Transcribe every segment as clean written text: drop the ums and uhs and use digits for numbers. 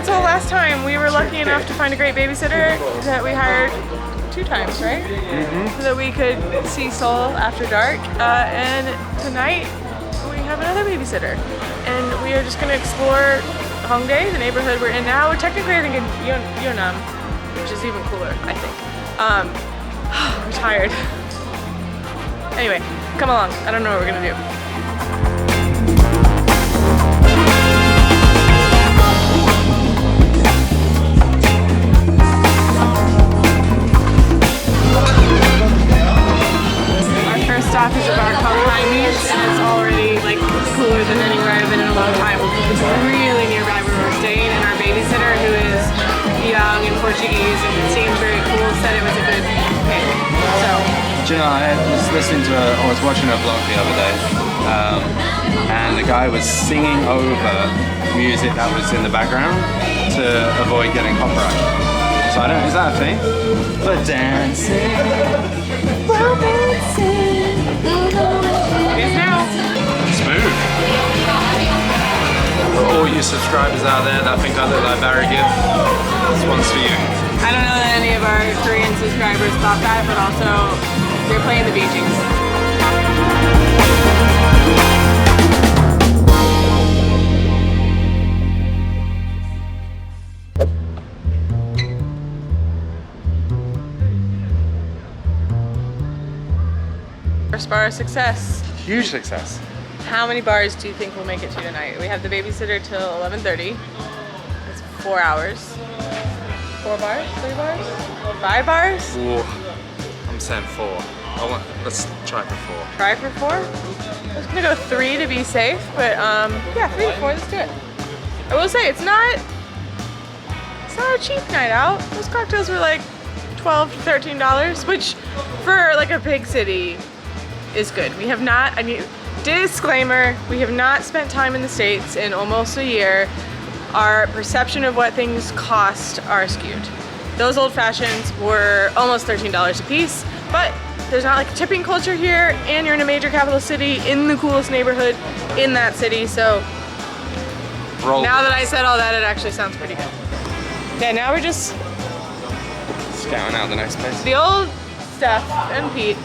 in Seoul last time, we were lucky enough to find a great babysitter that we hired 2 times, right? So that we could see Seoul after dark. And tonight we have another babysitter. And we are just gonna explore Hongdae, the neighborhood we're in now. We're technically, I think, in Yeonnam, which is even cooler, I think. We're tired. Anyway, come along. I don't know what we're gonna do. Stop is a bar called Heimish, and it's already like cooler than anywhere I've been in a long time. It's really nearby where we're staying, and our babysitter, who is young and Portuguese and seemed very cool, said it was a good pick. So, do you know, I was watching a vlog the other day, and the guy was singing over music that was in the background to avoid getting copyright. So I don't, is that a thing? But dancing, romancing. it is now. Smooth. For all you subscribers out there that think I look like Barry Gibb, this one's for you. I don't know that any of our Korean subscribers thought that, but also they're playing the Bee Gees. First bar of success. Huge success. How many bars do you think we'll make it to tonight? We have the babysitter till 11:30. That's 4 hours. 4 bars? 3 bars? 5 bars? Ooh, I'm saying 4. Let's try for 4. Try for 4? I was gonna go 3 to be safe, but yeah, 3 to 4, let's do it. I will say, it's not a cheap night out. Those cocktails were like $12 to $13, which for like a big city is good. We have not, I mean, disclaimer, we have not spent time in the States in almost a year. Our perception of what things cost are skewed. Those old fashions were almost $13 a piece, but there's not like a tipping culture here, and you're in a major capital city in the coolest neighborhood in that city, so now that I said all that, it actually sounds pretty good. Yeah, now we're just Scouting out the next place. the old Steph and Pete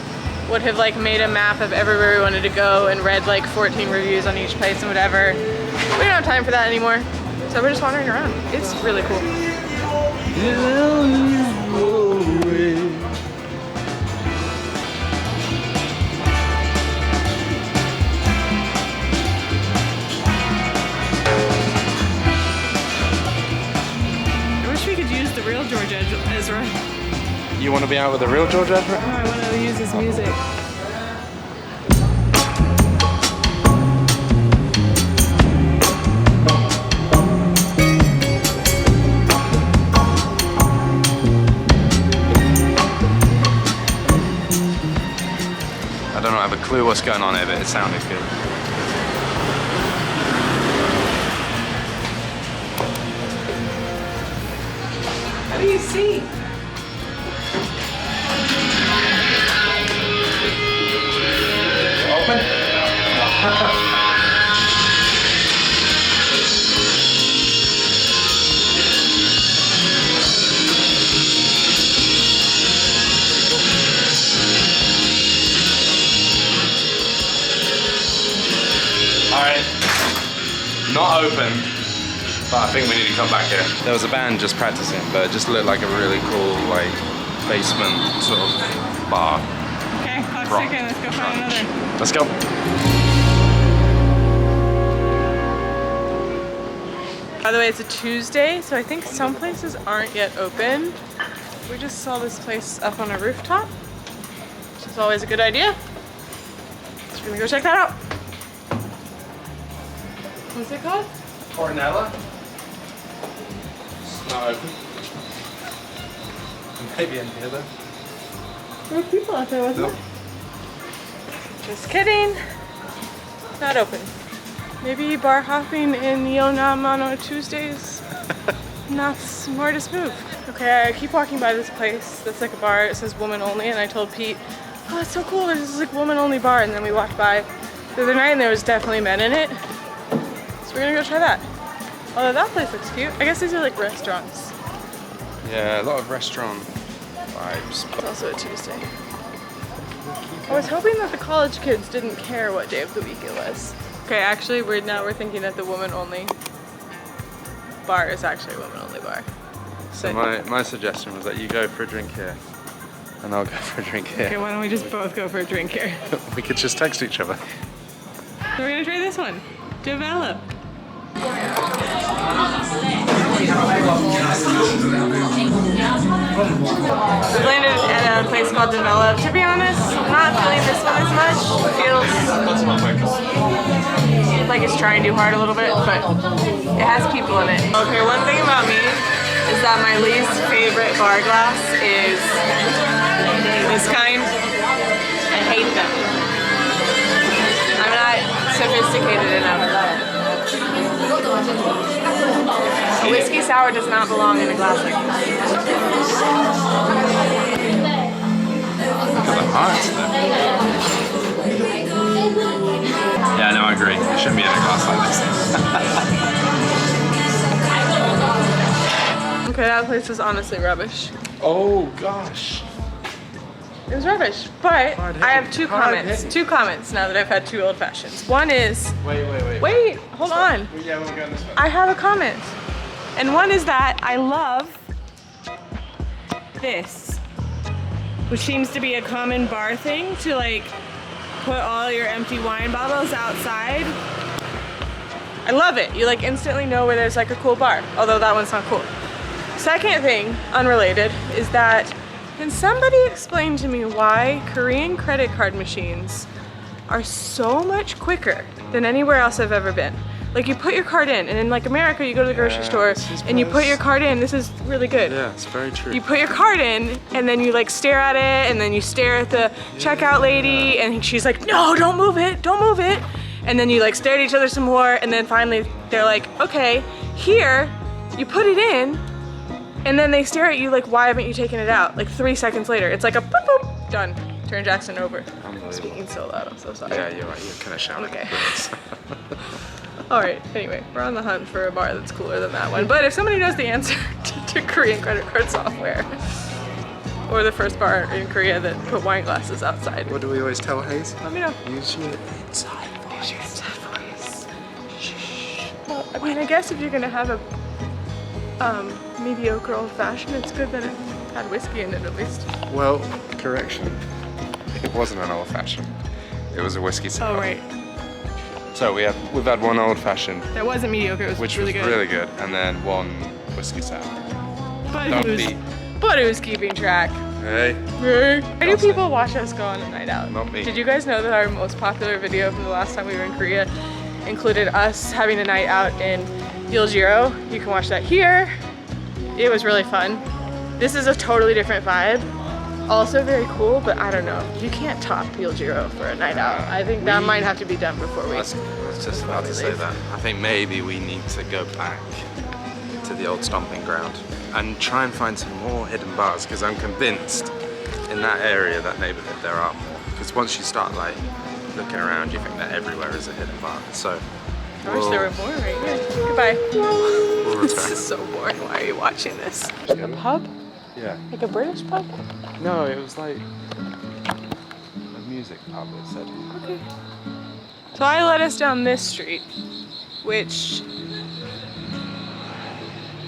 would have like made a map of everywhere we wanted to go and read like 14 reviews on each place and whatever. We don't have time for that anymore, so we're just wandering around. It's really cool. I wish we could use the real George Ezra. You want to be out with the real George Ezra? Oh, I want to use his music. I don't have a clue what's going on here, but it sounded good. How do you see? Open? Alright, not open, but I think we need to come back here. There was a band just practicing, but it just looked like a really cool, like, basement sort of bar. Okay, clock's ticking, let's go find another. Let's go. By the way, it's a Tuesday, so I think some places aren't yet open. We just saw this place up on a rooftop, which is always a good idea. So we're gonna go check that out. What's it called? Cornella. It's not open. Maybe in here though. There were people out there, wasn't Nope. there? Just kidding. Not open. Maybe bar hopping in Yeonnam on a Tuesdays. Not the smartest move. Okay, I keep walking by this place that's like a bar. It says woman only, and I told Pete, oh, that's so cool. There's this like woman only bar, and then we walked by the other night, and there was definitely men in it. So we're gonna go try that. Although that place looks cute. I guess these are like restaurants. Yeah, a lot of restaurant vibes. It's also a Tuesday. I was hoping that the college kids didn't care what day of the week it was. Okay, actually we're thinking that the woman only bar is actually a woman only bar. So my suggestion was that you go for a drink here and I'll go for a drink here. Okay, why don't we just both go for a drink here? We could just text each other. So we're gonna try this one. Develop. We landed at a place called Develop. To be honest, I'm not feeling this one as much. It feels like it's trying too hard a little bit, but it has people in it. Okay, one thing about me is that my least favorite bar glass is this kind. I hate them. I'm not sophisticated enough. A whiskey sour does not belong in a glass like this. Look at the hearts though. Yeah, no, I agree. It shouldn't be in a glass like this. Okay, that place was honestly rubbish. Oh gosh. It was rubbish, but I have two comments. Two comments now that I've had 2 old fashions. One is... Wait, hold on. Yeah, we'll go this way. I have a comment. And one is that I love this, which seems to be a common bar thing, to like put all your empty wine bottles outside. I love it. You like instantly know where there's like a cool bar, although that one's not cool. Second thing, unrelated, is that can somebody explain to me why Korean credit card machines are so much quicker than anywhere else I've ever been? Like you put your card in, and in like America, you go to the grocery store and you put your card in. This is really good. Yeah, it's very true. You put your card in, and then you like stare at it, and then you stare at the checkout lady, and she's like, no, don't move it, don't move it. And then you like stare at each other some more, and then finally they're like, okay, here, you put it in, and then they stare at you like, why haven't you taken it out? Like 3 seconds later, it's like a boop boop, done. Turn Jackson over. I'm speaking so loud, I'm so sorry. Yeah, you're right, you're kind of shouting. Okay. All right, anyway, we're on the hunt for a bar that's cooler than that one. But if somebody knows the answer to Korean credit card software, or the first bar in Korea that put wine glasses outside, What do we always tell Hayes? let me know. Use your inside voice. Shh. Well, I mean, I guess if you're gonna have a mediocre old fashioned, it's good that it had whiskey in it at least. Well, correction. It wasn't an old fashioned. It was a whiskey sour. Oh right, So we've had one old fashioned, that wasn't mediocre. It was which really was good. really good, and then one whiskey sour. But Don't who's be. But who's keeping track? Hey. Why do people watch us go on a night out? Not me. Did you guys know that our most popular video from the last time we were in Korea included us having a night out in Yeoljiro? You can watch that here. It was really fun. This is a totally different vibe. Also very cool, but I don't know. You can't top Yeoljiro for a night out. I think that might have to be done before we... I was just about to say that. I think maybe we need to go back to the old stomping ground and try and find some more hidden bars, because I'm convinced in that area, that neighborhood, there are more. Because once you start like looking around, you think that everywhere is a hidden bar. So I wish there were more right here. Goodbye. we'll This return. is so boring. Why are you watching this? Like a pub? Yeah. Like a British pub? No, it was like a music pub, it said. Okay. So I led us down this street, which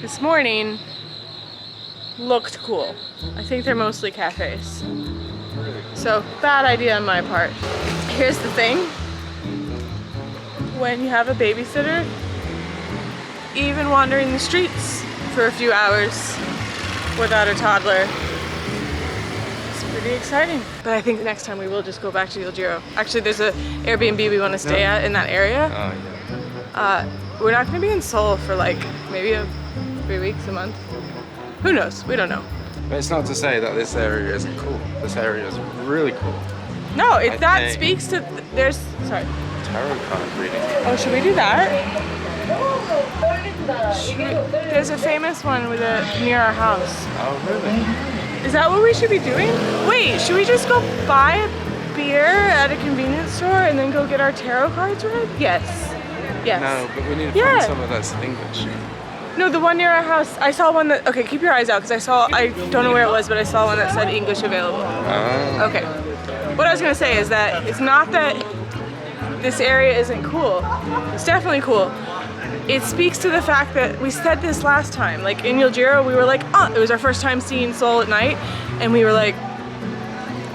this morning looked cool. I think they're mostly cafes. So bad idea on my part. Here's the thing. When you have a babysitter, even wandering the streets for a few hours without a toddler, it's pretty exciting. But I think next time we will just go back to Yeoljiro. Actually, there's a Airbnb we want to stay at in that area. Oh yeah. We're not going to be in Seoul for like maybe 3 weeks, a month. Who knows? We don't know. But it's not to say that this area isn't cool. This area is really cool. No, I that think- speaks to sorry. Tarot card reading. Oh, should we do that? There's a famous one with near our house. Oh really? Is that what we should be doing? Wait, should we just go buy a beer at a convenience store and then go get our tarot cards read? Yes. Yes. No, but we need to find some of that's English. No, the one near our house, I saw one that, okay, keep your eyes out, because I don't know where it was, but I saw one that said English available. Oh. Okay. What I was going to say is that it's not that this area isn't cool. It's definitely cool. It speaks to the fact that we said this last time. Like in Yeoljiro, we were like, oh, it was our first time seeing Seoul at night, and we were like,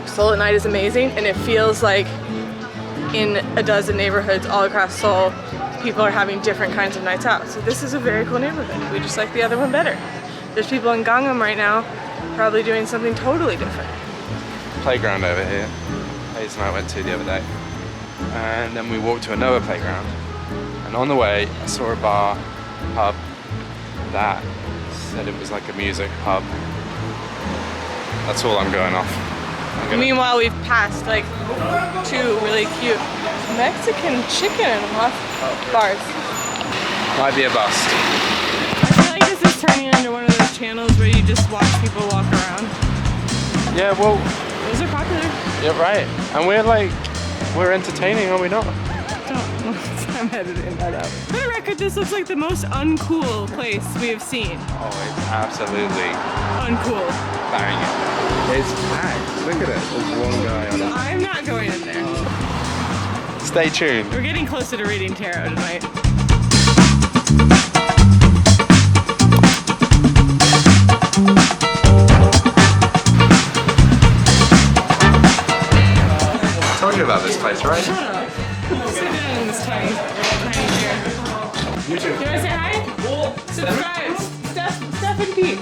Seoul at night is amazing, and it feels like in a dozen neighborhoods all across Seoul, people are having different kinds of nights out. So this is a very cool neighborhood. We just like the other one better. There's people in Gangnam right now probably doing something totally different. Playground over here. Hayes and I went to the other day. And then we walked to another playground. And on the way, I saw a bar, pub, that said it was like a music pub. That's all I'm going off. Meanwhile, we've passed like 2 really cute Mexican chicken and waffle bars. Might be a bust. I feel like this is turning into one of those channels where you just watch people walk around. Yeah, well, Those are popular. you're right. And we're entertaining, are we not? I'm editing that out. For the record, this looks like the most uncool place we have seen. Oh, it's absolutely Uncool. banging. It's packed. Look at it. There's one guy on it. I'm not going in there. Stay tuned. We're getting closer to reading tarot tonight. I told you about this place, right? Shut up. Sit down in this tiny chair. You too. You wanna say hi? Subscribe. Steph and Pete.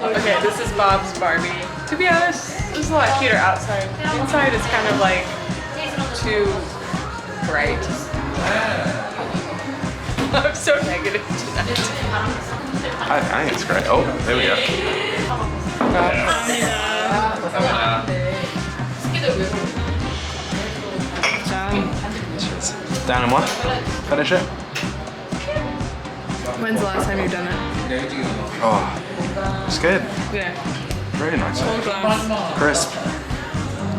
Okay, this is Bob's Barbie. To be honest, this is a lot cuter outside. Inside is kind of like too bright. I'm so negative tonight. I think it's great. Oh, there we go. Down and what? Finish it? When's the last time you've done it? Oh, it's good. Yeah. Very nice. Whole glass. Crisp.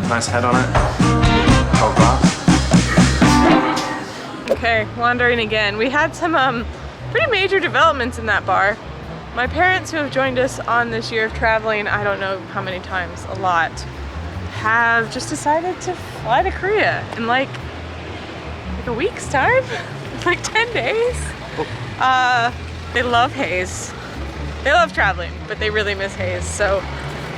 Nice head on it. Whole glass. Okay, wandering again. We had some pretty major developments in that bar. My parents, who have joined us on this year of traveling, I don't know how many times, a lot, have just decided to fly to Korea in like a week's time, like 10 days. They love Hayes. They love traveling, but they really miss Hayes. So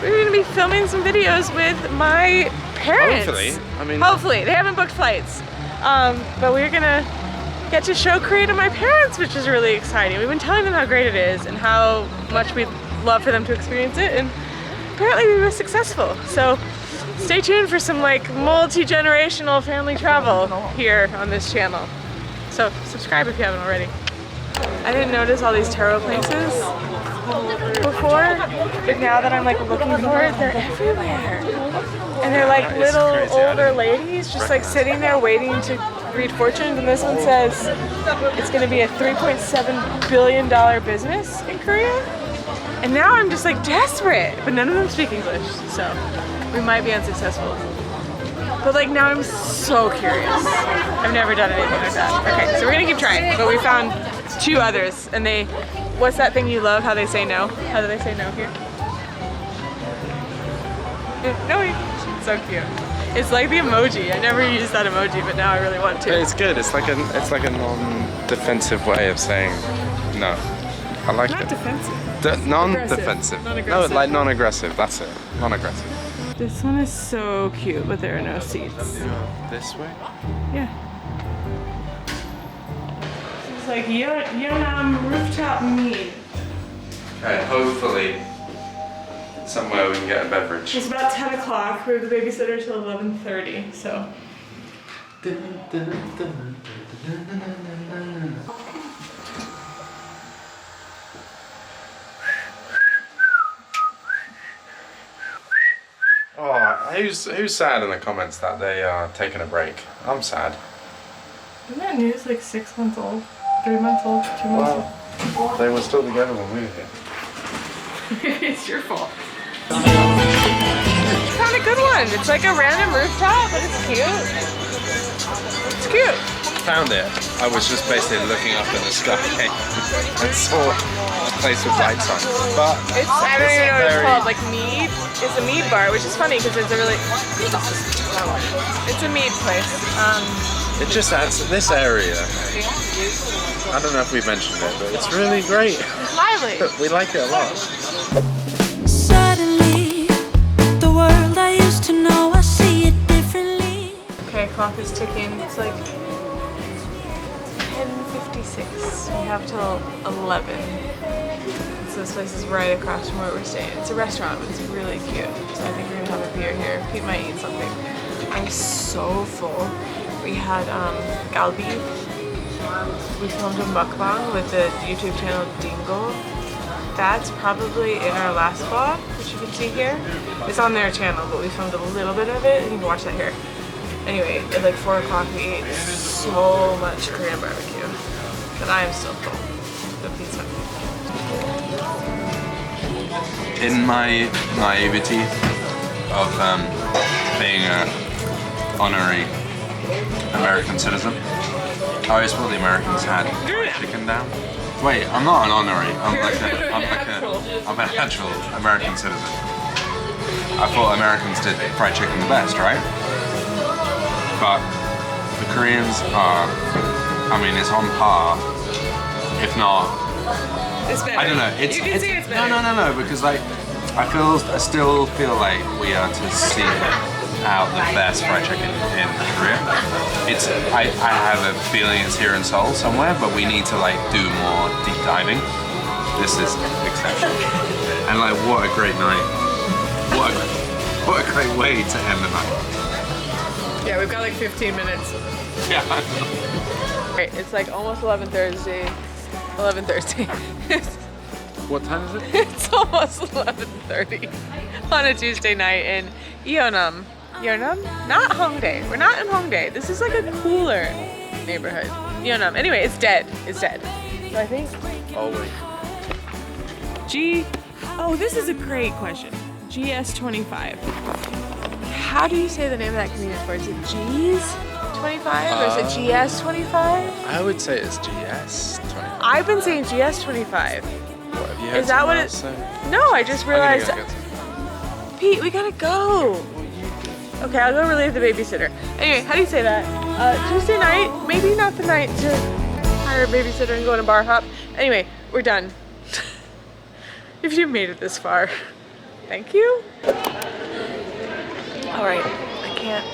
we're gonna be filming some videos with my parents. Hopefully. I mean, hopefully. They haven't booked flights. But we're gonna get to show Korea to my parents, which is really exciting. We've been telling them how great it is and how much we'd love for them to experience it, and apparently we were successful. So stay tuned for some like multi-generational family travel here on this channel. So subscribe if you haven't already. I didn't notice all these tarot places before, but now that I'm like looking for it, they're everywhere. And they're like little older ladies just like sitting there waiting to read fortunes, and this one says it's gonna be a $3.7 billion business in Korea. And now I'm just like desperate, but none of them speak English, so we might be unsuccessful. But like now I'm so curious. I've never done anything like that. Okay, so we're gonna keep trying, but we found 2 others, and they, what's that thing you love, how they say no? How do they say no here? No, it's so cute. It's like the emoji. I never used that emoji, but now I really want to. it's good. It's like a non-defensive way of saying no. I like Not it. defensive. Non-defensive. Non-aggressive. No, like non-aggressive. That's it. Non-aggressive. This one is so cute, but there are no seats. This way. Yeah. It's like Yeonnam Rooftop Mead. Okay, hopefully somewhere we can get a beverage. It's about 10 o'clock. We have the babysitter till 11:30, so. Oh, who's sad in the comments that they are taking a break? I'm sad. Isn't that news like 6 months old? 3 months old? 2 months old? Well, they were still together when we were here. It's your fault. It's kind of a good one. It's like a random rooftop, but it's cute. cute. Found it. I was just basically looking up in the sky and saw a place with lights on. But It's, I don't even know what it's very- called, like Mead. It's a mead bar, which is funny because it's a really, it's a mead place. It just adds this area. I don't know if we mentioned it, but it's really great. It's lively. We like it a lot. Suddenly, the world I used to know, I see it differently. Okay, clock is ticking. It's like 10:56. We have till 11. So this place is right across from where we're staying. It's a restaurant, but it's really cute. So I think we're gonna have a beer here. Pete might eat something. I'm so full. We had galbi. We filmed a mukbang with the YouTube channel Dingo. That's probably in our last vlog, which you can see here. It's on their channel, but we filmed a little bit of it, and you can watch that here. Anyway, at like 4 o'clock we ate so much Korean barbecue, but I am still full. The pizza. In my naivety of being an honorary American citizen, I always thought the Americans had fried chicken down. Wait, I'm not an honorary. I'm an actual American citizen. I thought Americans did fried chicken the best, right? But the Koreans are, I mean, it's on par, if not. It's better. I don't know. You can see it's better. No, because like I still feel like we are to seek out the best fried chicken in Korea. I have a feeling it's here in Seoul somewhere, but we need to like do more deep diving. This is exceptional, and like what a great night! What a great way to end the night. Yeah, we've got like 15 minutes. Yeah. Right, it's like almost 11:30. 11:30. What time is it? It's almost 11:30 on a Tuesday night in Yeonnam. Yeonnam? Not Hongdae. We're not in Hongdae. This is like a cooler neighborhood. Yeonnam. Anyway, it's dead. It's dead. So I think Oh wait. Oh, this is a great question. GS25. How do you say the name of that convenience store? Is it G's 25 or is it GS 25? I would say it's GS 25. I've been saying GS 25. What, have you heard Is that what someone else say? No, I just realized. I'm gonna go get Pete, we gotta go. Okay, I'll go relieve the babysitter. Anyway, how do you say that? Tuesday night, maybe not the night to hire a babysitter and go on a bar hop. Anyway, we're done. If you made it this far, thank you. All right, I can't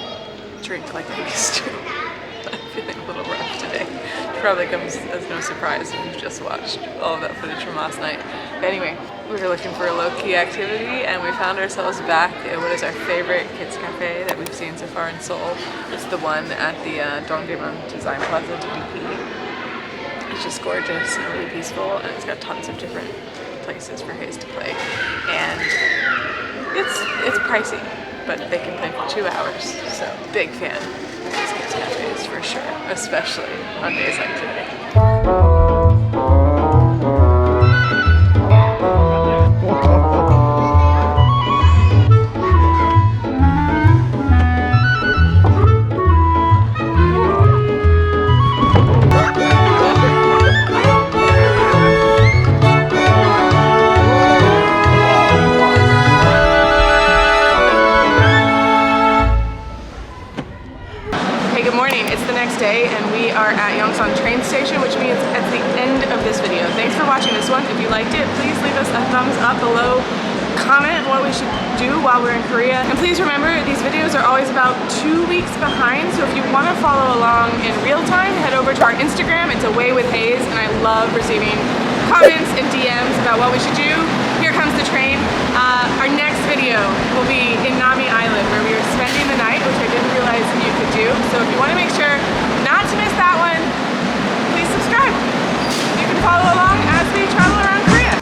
drink like I used to. I'm feeling a little rough today. Probably comes as no surprise if you've just watched all of that footage from last night. But anyway, we were looking for a low-key activity and we found ourselves back at what is our favorite kids cafe that we've seen so far in Seoul. It's the one at the Dongdaemun Design Plaza, DP. It's just gorgeous and really peaceful, and it's got tons of different places for Hayes to play. And it's pricey, but they can play for 2 hours. So big fan of these kids cafes for sure, especially on days like today. Train station, which means at the end of this video. Thanks for watching this one. If you liked it, please leave us a thumbs up below. Comment what we should do while we're in Korea. And please remember, these videos are always about 2 weeks behind, so if you want to follow along in real time, head over to our Instagram. It's Away with Hayes, and I love receiving comments and DMs about what we should do. Here comes the train. Our next video will be in Nami Island, where we are spending the night, which I didn't realize you could do. So if you want to make sure not to miss that one, please subscribe. You can follow along as we travel around Korea.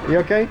You okay?